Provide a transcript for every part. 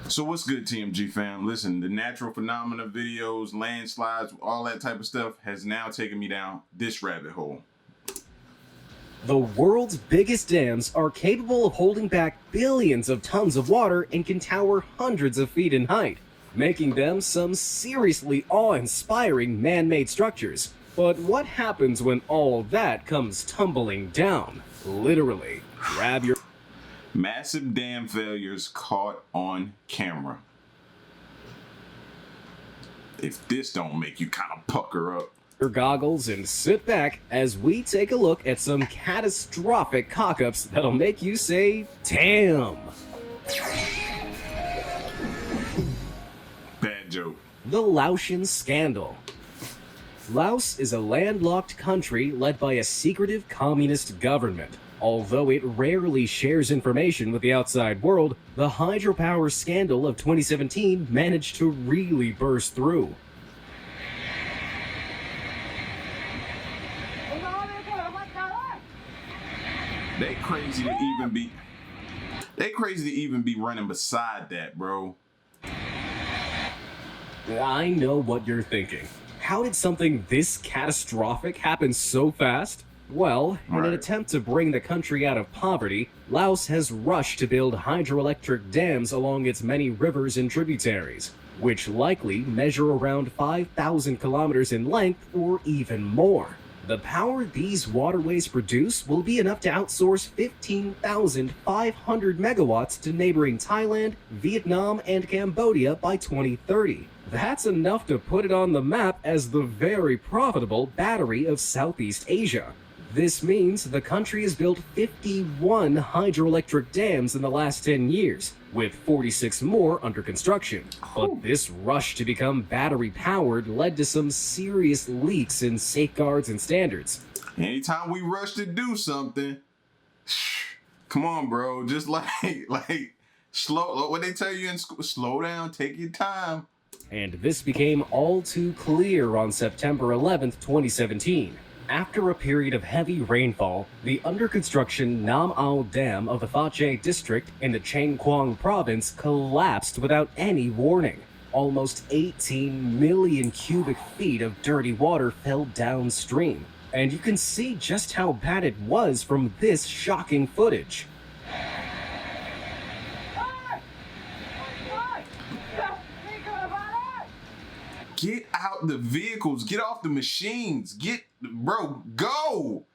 So what's good, TMG fam? Listen, the natural phenomena videos, landslides, all that type of stuff has now taken me down this rabbit hole. The world's biggest dams are capable of holding back billions of tons of water and can tower hundreds of feet in height, making them some seriously awe-inspiring man-made structures. But what happens when all that comes tumbling down? Literally, grab your Massive dam failures caught on camera. If this don't make you kind of pucker up. goggles and sit back as we take a look at some catastrophic cock-ups that'll make you say, damn. Bad joke. The Laos Scandal. Laos is a landlocked country led by a secretive communist government. Although it rarely shares information with the outside world, the hydropower scandal of 2017 managed to really burst through. They crazy to even be running beside that, bro. I know what you're thinking. How did something this catastrophic happen so fast? Well, in an attempt to bring the country out of poverty, Laos has rushed to build hydroelectric dams along its many rivers and tributaries, which likely measure around 5,000 kilometers in length or even more. The power these waterways produce will be enough to outsource 15,500 megawatts to neighboring Thailand, Vietnam, and Cambodia by 2030. That's enough to put it on the map as the very profitable battery of Southeast Asia. This means the country has built 51 hydroelectric dams in the last 10 years, with 46 more under construction. But this rush to become battery-powered led to some serious leaks in safeguards and standards. Anytime we rush to do something, come on, bro, just like slow. What they tell you in school, slow down, take your time. And this became all too clear on September 11th, 2017. After a period of heavy rainfall, the under-construction Nam Ao Dam of the Pha Chai district in the Chiang Quang province collapsed without any warning. Almost 18 million cubic feet of dirty water fell downstream, and you can see just how bad it was from this shocking footage. Get out the vehicles, get off the machines, bro, go!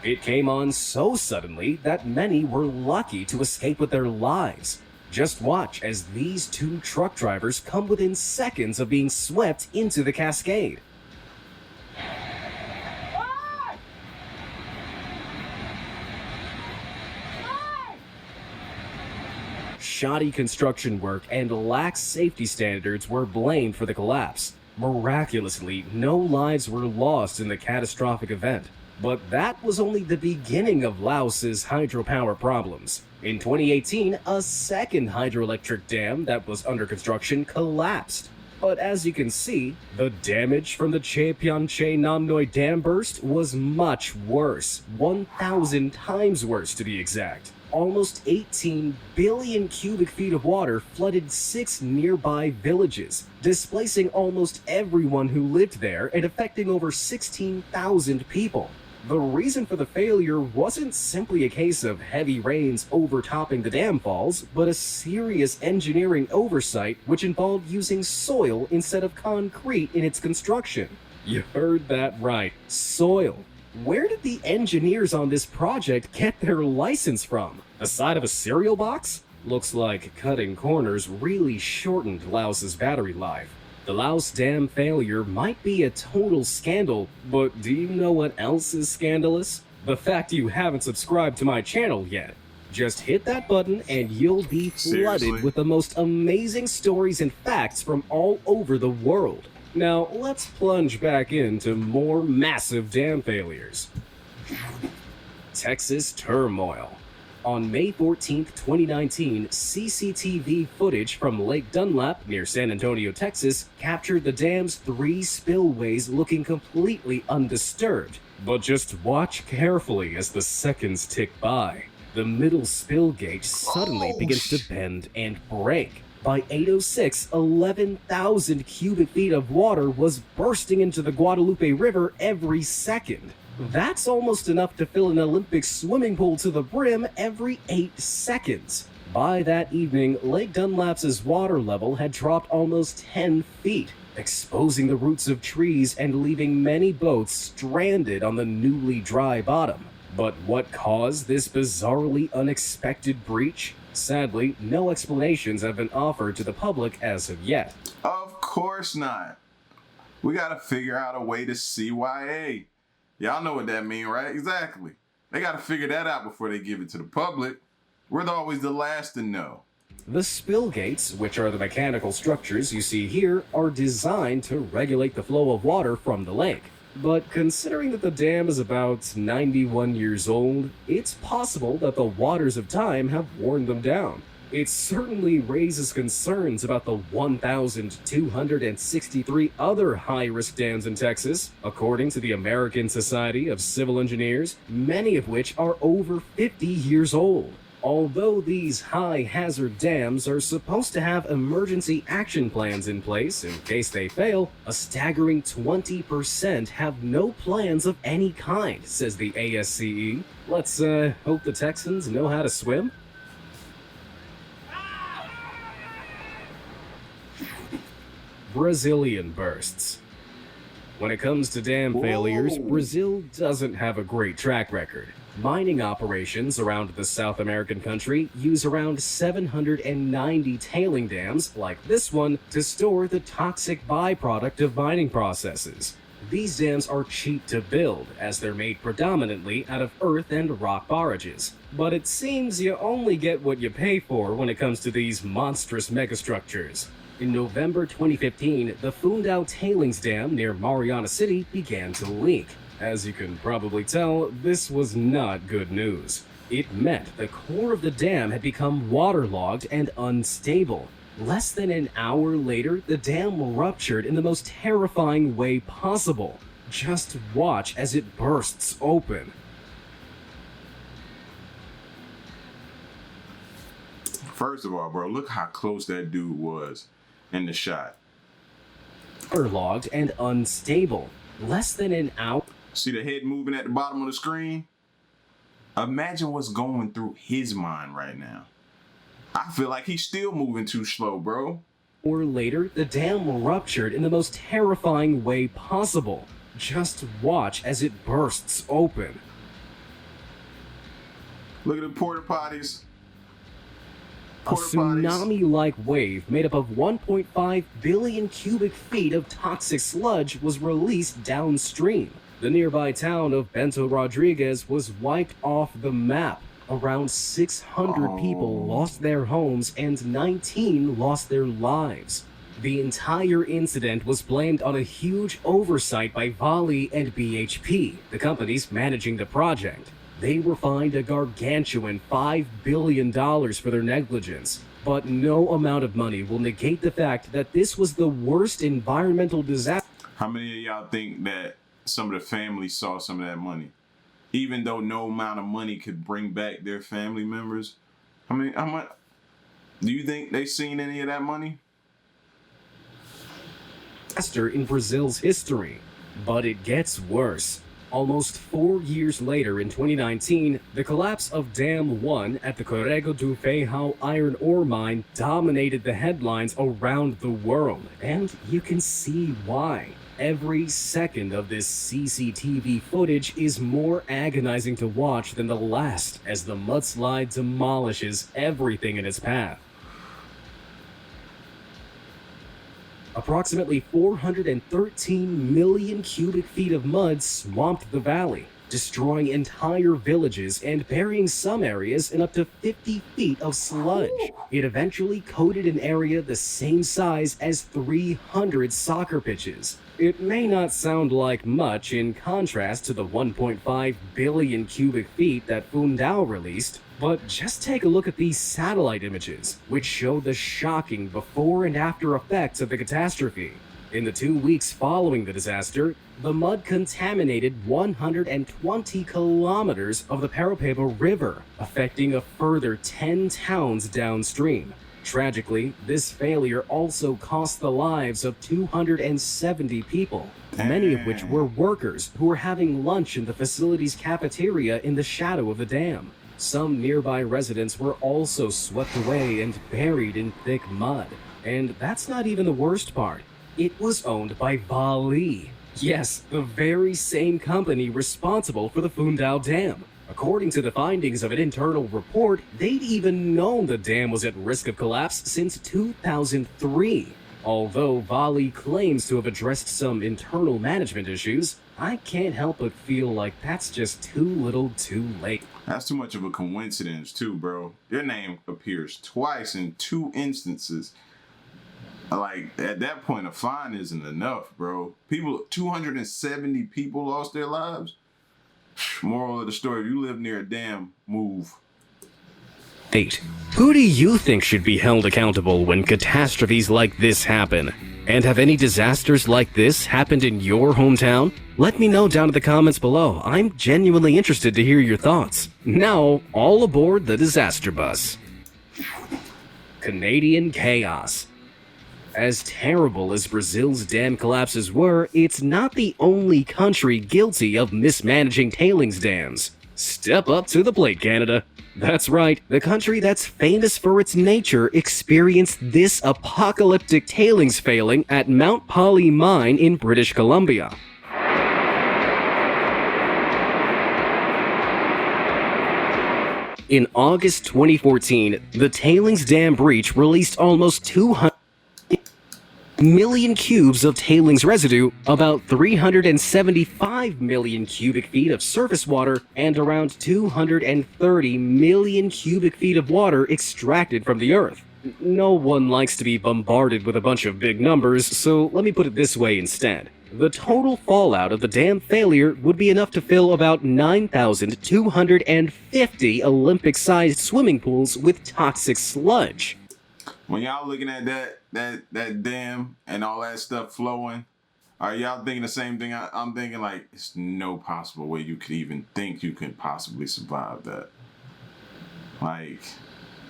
It came on so suddenly that many were lucky to escape with their lives. Just watch as these two truck drivers come within seconds of being swept into the cascade. Shoddy construction work and lax safety standards were blamed for the collapse. Miraculously, no lives were lost in the catastrophic event. But that was only the beginning of Laos's hydropower problems. In 2018, a second hydroelectric dam that was under construction collapsed. But as you can see, the damage from the Che Pian Che Nam Noi dam burst was much worse, 1,000 times worse to be exact. Almost 18 billion cubic feet of water flooded 6 nearby villages, displacing almost everyone who lived there and affecting over 16,000 people. The reason for the failure wasn't simply a case of heavy rains overtopping the dam falls, but a serious engineering oversight which involved using soil instead of concrete in its construction. You heard that right, soil. Where did the engineers on this project get their license from? The side of a cereal box? Looks like cutting corners really shortened Laos's battery life. The Laos Dam failure might be a total scandal, but do you know what else is scandalous? The fact you haven't subscribed to my channel yet. Just hit that button and you'll be flooded with the most amazing stories and facts from all over the world. Now, let's plunge back into more massive dam failures. Texas turmoil. On May 14, 2019, CCTV footage from Lake Dunlap near San Antonio, Texas, captured the dam's 3 spillways looking completely undisturbed, But just watch carefully as the seconds tick by. The middle spill gauge suddenly begins to bend and break. By 8:06, 11,000 cubic feet of water was bursting into the Guadalupe River every second. That's almost enough to fill an Olympic swimming pool to the brim every 8 seconds. By that evening, Lake Dunlap's water level had dropped almost 10 feet, exposing the roots of trees and leaving many boats stranded on the newly dry bottom. But what caused this bizarrely unexpected breach? Sadly, no explanations have been offered to the public as of yet. Of course not. We gotta figure out a way to CYA. Y'all know what that mean, right? Exactly. They gotta figure that out before they give it to the public. We're always the last to know. The spill gates, which are the mechanical structures you see here, are designed to regulate the flow of water from the lake. But considering that the dam is about 91 years old, it's possible that the waters of time have worn them down. It certainly raises concerns about the 1,263 other high-risk dams in Texas, according to the American Society of Civil Engineers, many of which are over 50 years old. Although these high-hazard dams are supposed to have emergency action plans in place in case they fail, a staggering 20% have no plans of any kind, says the ASCE. Let's hope the Texans know how to swim. Brazilian bursts. When it comes to dam failures, Brazil doesn't have a great track record. Mining operations around the South American country use around 790 tailing dams, like this one, to store the toxic byproduct of mining processes. These dams are cheap to build, as they're made predominantly out of earth and rock barrages. But it seems you only get what you pay for when it comes to these monstrous megastructures. In November 2015, the Fundão Tailings Dam near Mariana City began to leak. As you can probably tell, this was not good news. It meant the core of the dam had become waterlogged and unstable. Less than an hour later, the dam ruptured in the most terrifying way possible. Just watch as it bursts open. First of all, bro, look how close that dude was in the shot. Waterlogged and unstable. Less than an hour. See the head moving at the bottom of the screen? Imagine what's going through his mind right now. I feel like he's still moving too slow, bro. Or later, the dam ruptured in the most terrifying way possible. Just watch as it bursts open. Look at the porta potties. A tsunami-like wave made up of 1.5 billion cubic feet of toxic sludge was released downstream. The nearby town of Bento Rodriguez was wiped off the map. Around 600 people lost their homes and 19 lost their lives. The entire incident was blamed on a huge oversight by Vale and BHP, the companies managing the project. They were fined a gargantuan $5 billion for their negligence. But no amount of money will negate the fact that this was the worst environmental disaster. How many of y'all think that some of the families saw some of that money? Even though no amount of money could bring back their family members? How much? Do you think they seen any of that money? In Brazil's history. But it gets worse. Almost 4 years later, in 2019, the collapse of Dam 1 at the Corrego do Feijão iron ore mine dominated the headlines around the world, and you can see why. Every second of this CCTV footage is more agonizing to watch than the last, as the mudslide demolishes everything in its path. Approximately 413 million cubic feet of mud swamped the valley, destroying entire villages and burying some areas in up to 50 feet of sludge. It eventually coated an area the same size as 300 soccer pitches. It may not sound like much in contrast to the 1.5 billion cubic feet that Fundão released, but just take a look at these satellite images, which show the shocking before and after effects of the catastrophe. In the 2 weeks following the disaster, the mud contaminated 120 kilometers of the Paraopeba River, affecting a further 10 towns downstream. Tragically, this failure also cost the lives of 270 people, many of which were workers who were having lunch in the facility's cafeteria in the shadow of the dam. Some nearby residents were also swept away and buried in thick mud. And that's not even the worst part. It was owned by Bali. Yes, the very same company responsible for the Fundao Dam. According to the findings of an internal report, they'd even known the dam was at risk of collapse since 2003. Although Bali claims to have addressed some internal management issues, I can't help but feel like that's just too little too late. That's too much of a coincidence too, bro. Your name appears twice in 2 instances. Like, at that point, a fine isn't enough, bro. 270 people lost their lives. Moral of the story, if you live near a dam, move. 8. Who do you think should be held accountable when catastrophes like this happen? And have any disasters like this happened in your hometown? Let me know down in the comments below. I'm genuinely interested to hear your thoughts. Now, all aboard the disaster bus. Canadian chaos. As terrible as Brazil's dam collapses were, it's not the only country guilty of mismanaging tailings dams. Step up to the plate, Canada. That's right, the country that's famous for its nature experienced this apocalyptic tailings failing at Mount Poly Mine in British Columbia. In August 2014, the tailings dam breach released almost 200 million cubes of tailings residue, about 375 million cubic feet of surface water, and around 230 million cubic feet of water extracted from the earth. No one likes to be bombarded with a bunch of big numbers, so let me put it this way instead. The total fallout of the dam failure would be enough to fill about 9,250 Olympic-sized swimming pools with toxic sludge. When y'all looking at that dam and all that stuff flowing, are y'all thinking the same thing I'm thinking? Like, it's no possible way you could even think you could possibly survive that. Like,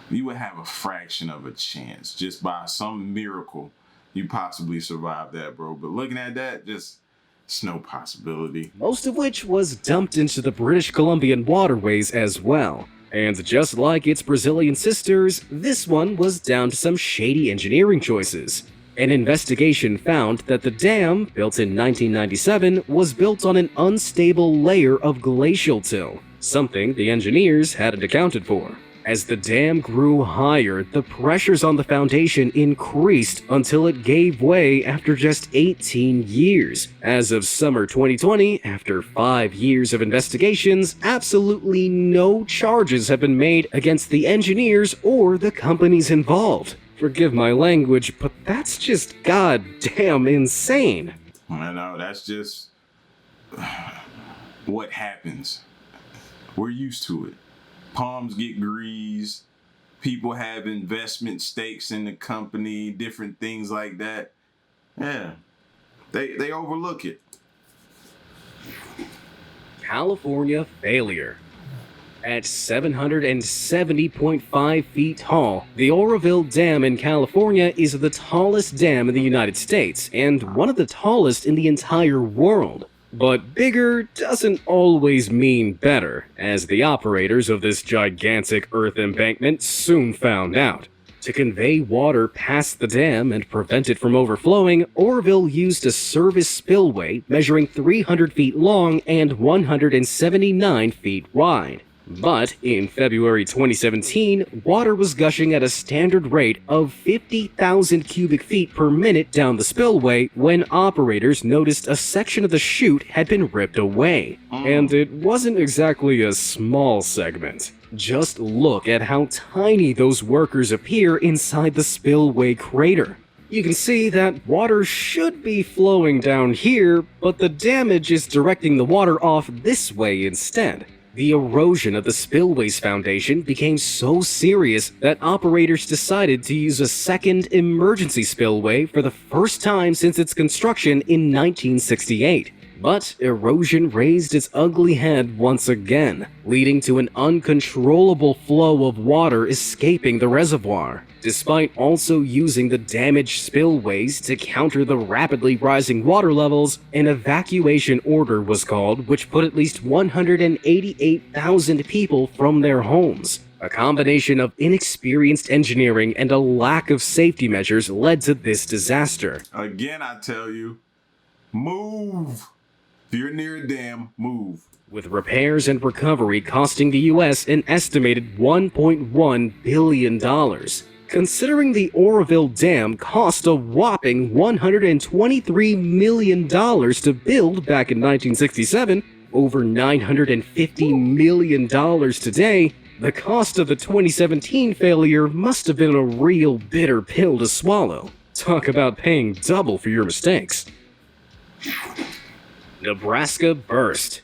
you would have a fraction of a chance just by some miracle you possibly survive that, bro. But looking at that, it's no possibility. Most of which was dumped into the British Columbian waterways as well. And just like its Brazilian sisters, this one was down to some shady engineering choices. An investigation found that the dam, built in 1997, was built on an unstable layer of glacial till, something the engineers hadn't accounted for. As the dam grew higher, the pressures on the foundation increased until it gave way after just 18 years. As of summer 2020, after 5 years of investigations, absolutely no charges have been made against the engineers or the companies involved. Forgive my language, but that's just goddamn insane. I know, that's just what happens. We're used to it. Palms get greased, people have investment stakes in the company, different things like that. Yeah, they overlook it. California failure. At 770.5 feet tall, the Oroville Dam in California is the tallest dam in the United States and one of the tallest in the entire world. But bigger doesn't always mean better, as the operators of this gigantic earth embankment soon found out. To convey water past the dam and prevent it from overflowing, Oroville used a service spillway measuring 300 feet long and 179 feet wide. But in February 2017, water was gushing at a standard rate of 50,000 cubic feet per minute down the spillway when operators noticed a section of the chute had been ripped away. And it wasn't exactly a small segment. Just look at how tiny those workers appear inside the spillway crater. You can see that water should be flowing down here, but the damage is directing the water off this way instead. The erosion of the spillway's foundation became so serious that operators decided to use a second emergency spillway for the first time since its construction in 1968. But erosion raised its ugly head once again, leading to an uncontrollable flow of water escaping the reservoir. Despite also using the damaged spillways to counter the rapidly rising water levels, an evacuation order was called which put at least 188,000 people from their homes. A combination of inexperienced engineering and a lack of safety measures led to this disaster. Again, I tell you, move. If you're near a dam, move. With repairs and recovery costing the US an estimated $1.1 billion. Considering the Oroville Dam cost a whopping $123 million to build back in 1967, over $950 million today, the cost of the 2017 failure must have been a real bitter pill to swallow. Talk about paying double for your mistakes. Nebraska burst.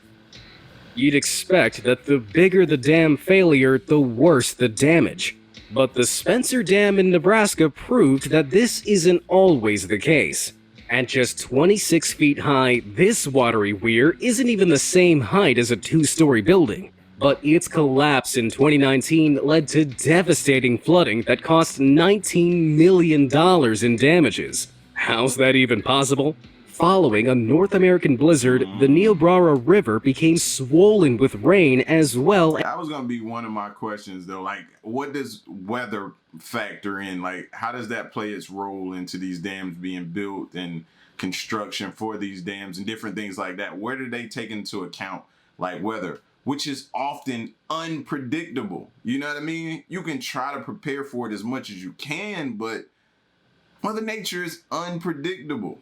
You'd expect that the bigger the dam failure, the worse the damage. But the Spencer Dam in Nebraska proved that this isn't always the case. At just 26 feet high, this watery weir isn't even the same height as a two-story building. But its collapse in 2019 led to devastating flooding that cost $19 million in damages. How's that even possible? Following a North American blizzard, the Niobrara River became swollen with rain as well. That was going to be one of my questions, though. Like, what does weather factor in? Like, how does that play its role into these dams being built and construction for these dams and different things like that? Where do they take into account, like, weather, which is often unpredictable? You know what I mean? You can try to prepare for it as much as you can, but Mother Nature is unpredictable.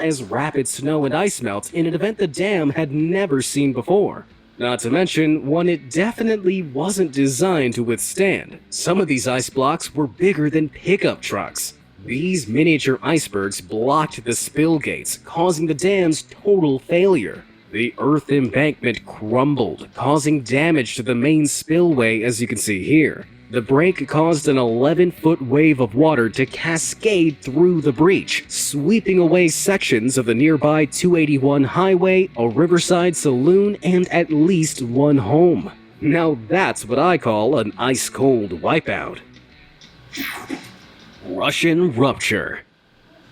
As rapid snow and ice melt in an event the dam had never seen before. Not to mention, one it definitely wasn't designed to withstand. Some of these ice blocks were bigger than pickup trucks. These miniature icebergs blocked the spill gates, causing the dam's total failure. The earth embankment crumbled, causing damage to the main spillway as you can see here. The break caused an 11-foot wave of water to cascade through the breach, sweeping away sections of the nearby 281 highway, a riverside saloon, and at least one home. Now that's what I call an ice-cold wipeout. Russian rupture.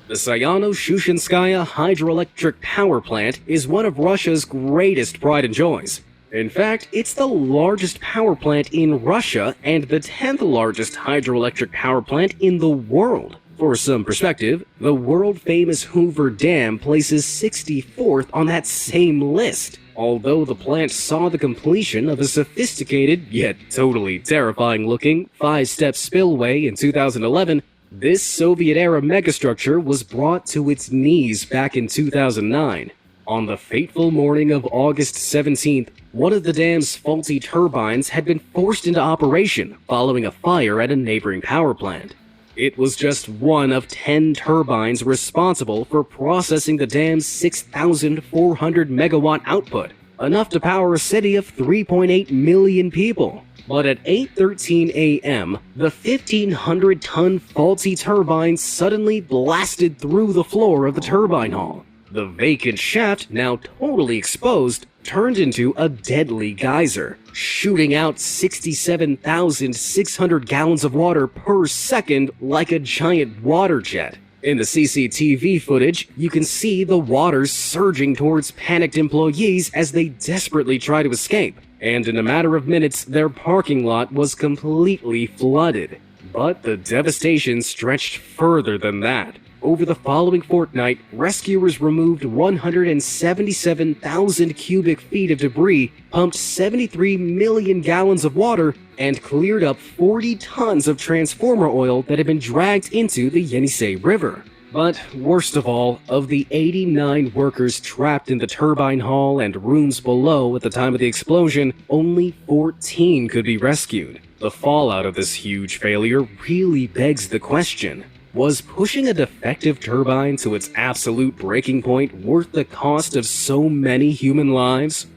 The Sayano-Shushenskaya hydroelectric power plant is one of Russia's greatest pride and joys. In fact, it's the largest power plant in Russia and the 10th largest hydroelectric power plant in the world. For some perspective, the world-famous Hoover Dam places 64th on that same list. Although the plant saw the completion of a sophisticated, yet totally terrifying-looking, 5-step spillway in 2011, this Soviet-era megastructure was brought to its knees back in 2009. On the fateful morning of August 17th, one of the dam's faulty turbines had been forced into operation following a fire at a neighboring power plant. It was just one of 10 turbines responsible for processing the dam's 6,400 megawatt output, enough to power a city of 3.8 million people. But at 8:13 a.m., the 1,500-ton faulty turbine suddenly blasted through the floor of the turbine hall. The vacant shaft, now totally exposed, turned into a deadly geyser, shooting out 67,600 gallons of water per second like a giant water jet. In the CCTV footage, you can see the water surging towards panicked employees as they desperately try to escape, and in a matter of minutes, their parking lot was completely flooded. But the devastation stretched further than that. Over the following fortnight, rescuers removed 177,000 cubic feet of debris, pumped 73 million gallons of water, and cleared up 40 tons of transformer oil that had been dragged into the Yenisei River. But worst of all, of the 89 workers trapped in the turbine hall and rooms below at the time of the explosion, only 14 could be rescued. The fallout of this huge failure really begs the question: was pushing a defective turbine to its absolute breaking point worth the cost of so many human lives?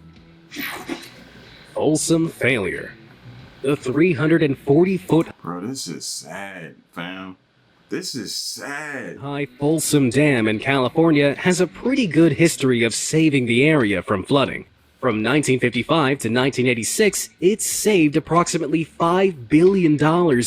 Folsom failure. The 340-foot Bro, this is sad, fam. This is sad. high Folsom Dam in California has a pretty good history of saving the area from flooding. From 1955 to 1986, it saved approximately $5 billion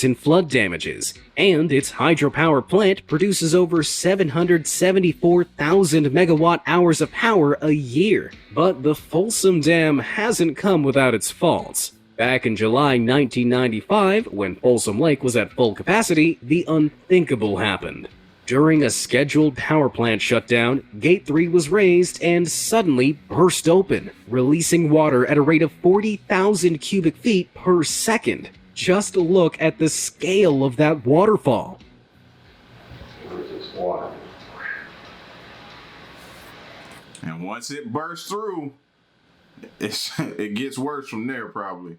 in flood damages, and its hydropower plant produces over 774,000 megawatt hours of power a year. But the Folsom Dam hasn't come without its faults. Back in July 1995, when Folsom Lake was at full capacity, the unthinkable happened. During a scheduled power plant shutdown, Gate 3 was raised and suddenly burst open, releasing water at a rate of 40,000 cubic feet per second. Just look at the scale of that waterfall. And once it bursts through, it gets worse from there, probably.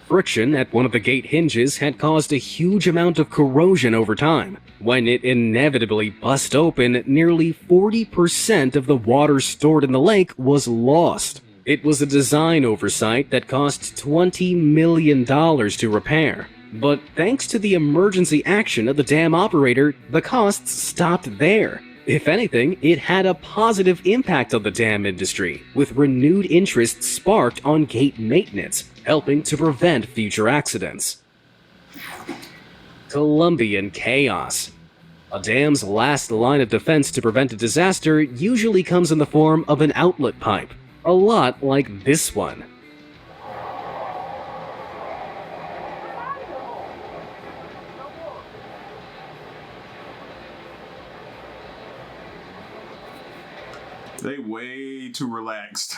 Friction at one of the gate hinges had caused a huge amount of corrosion over time. When it inevitably bust open, nearly 40% of the water stored in the lake was lost. It was a design oversight that cost $20 million to repair. But thanks to the emergency action of the dam operator, the costs stopped there. If anything, it had a positive impact on the dam industry, with renewed interest sparked on gate maintenance, helping to prevent future accidents. Colombian chaos. A dam's last line of defense to prevent a disaster usually comes in the form of an outlet pipe, a lot like this one. They way too relaxed.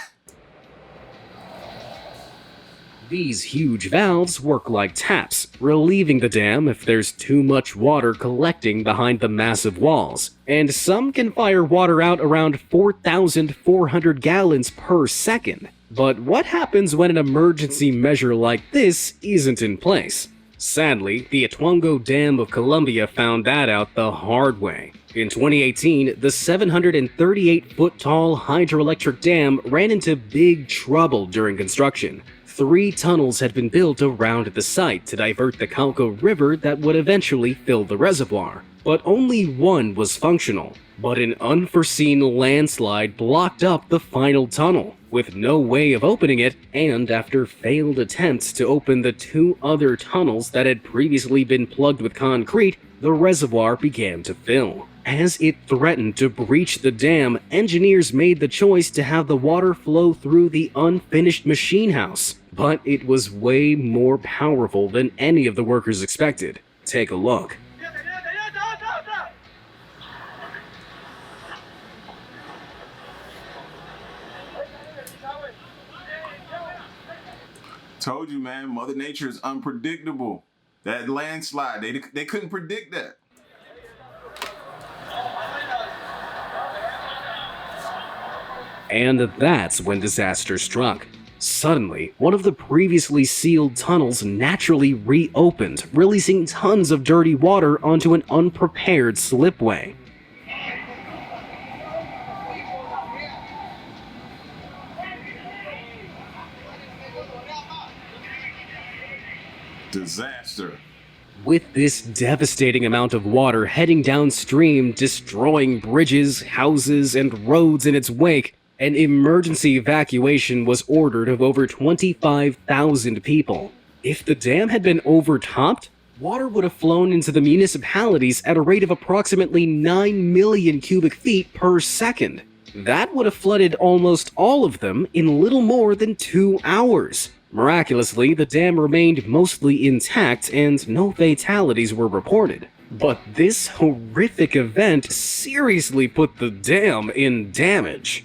These huge valves work like taps, relieving the dam if there's too much water collecting behind the massive walls, and some can fire water out around 4,400 gallons per second. But what happens when an emergency measure like this isn't in place? Sadly, the Ituango Dam of Colombia found that out the hard way. In 2018, the 738-foot-tall hydroelectric dam ran into big trouble during construction. 3 tunnels had been built around the site to divert the Cauca River that would eventually fill the reservoir, but only one was functional. But an unforeseen landslide blocked up the final tunnel, with no way of opening it, and after failed attempts to open the 2 other tunnels that had previously been plugged with concrete, the reservoir began to fill. As it threatened to breach the dam, engineers made the choice to have the water flow through the unfinished machine house. But it was way more powerful than any of the workers expected. Take a look. Told you, man, Mother Nature is unpredictable. That landslide, they couldn't predict that. And that's when disaster struck. Suddenly, one of the previously sealed tunnels naturally reopened, releasing tons of dirty water onto an unprepared slipway. Disaster. With this devastating amount of water heading downstream, destroying bridges, houses, and roads in its wake, an emergency evacuation was ordered of over 25,000 people. If the dam had been overtopped, water would have flown into the municipalities at a rate of approximately 9 million cubic feet per second. That would have flooded almost all of them in little more than 2 hours. Miraculously, the dam remained mostly intact and no fatalities were reported. But this horrific event seriously put the dam in damage.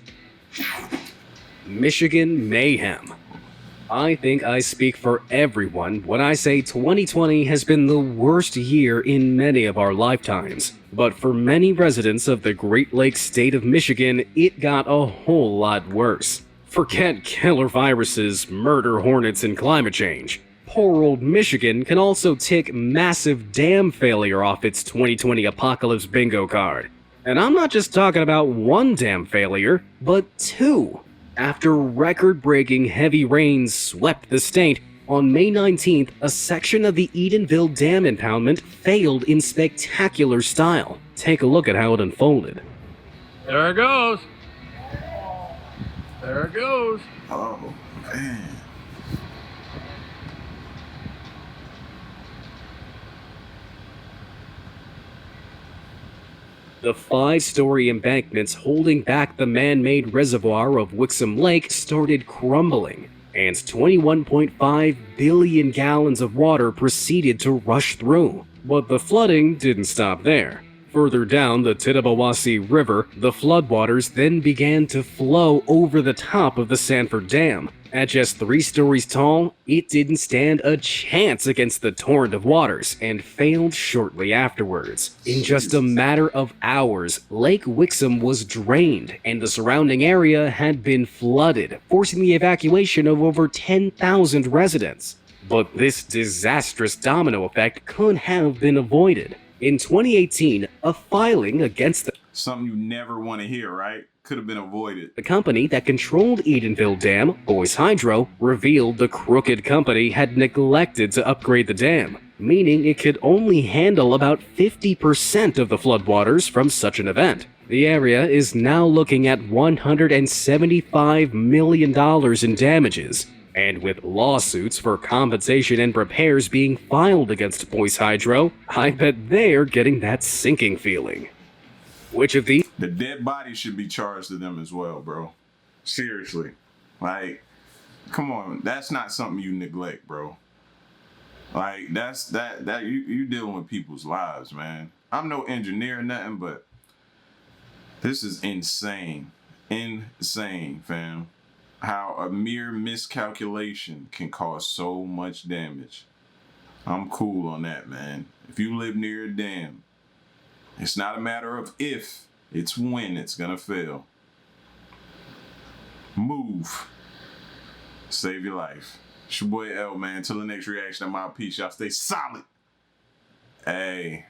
Michigan Mayhem. I think I speak for everyone when I say 2020 has been the worst year in many of our lifetimes. But for many residents of the Great Lakes state of Michigan, it got a whole lot worse. Forget killer viruses, murder hornets, and climate change. poor old Michigan can also tick massive dam failure off its 2020 apocalypse bingo card. And I'm not just talking about one dam failure, but two. After record-breaking heavy rains swept the state, on May 19th, a section of the Edenville Dam impoundment failed in spectacular style. Take a look at how it unfolded. There it goes. There it goes. Oh, man. The 5-story embankments holding back the man-made reservoir of Wixom Lake started crumbling, and 21.5 billion gallons of water proceeded to rush through. But the flooding didn't stop there. Further down the Tittabawassee River, the floodwaters then began to flow over the top of the Sanford Dam. At just 3 stories tall, it didn't stand a chance against the torrent of waters and failed shortly afterwards. In just a matter of hours, Lake Wixom was drained and the surrounding area had been flooded, forcing the evacuation of over 10,000 residents. But this disastrous domino effect could have been avoided. In 2018, a filing against Something you never want to hear, right? Could have been avoided. the company that controlled Edenville Dam, Boise Hydro, revealed the crooked company had neglected to upgrade the dam, meaning it could only handle about 50% of the floodwaters from such an event. The area is now looking at $175 million in damages, and with lawsuits for compensation and repairs being filed against Boise Hydro, I bet they're getting that sinking feeling. Which of these? The dead body should be charged to them as well, bro. Seriously. Like, come on. That's not something you neglect, bro. Like, that you dealing with people's lives, man. I'm no engineer or nothing, but this is insane. Insane, fam. How a mere miscalculation can cause so much damage. I'm cool on that, man. If you live near a dam, it's not a matter of if, it's when it's gonna fail. Move. Save your life. It's your boy L, man. Till the next reaction, I'm out. Peace. Y'all stay solid. Hey.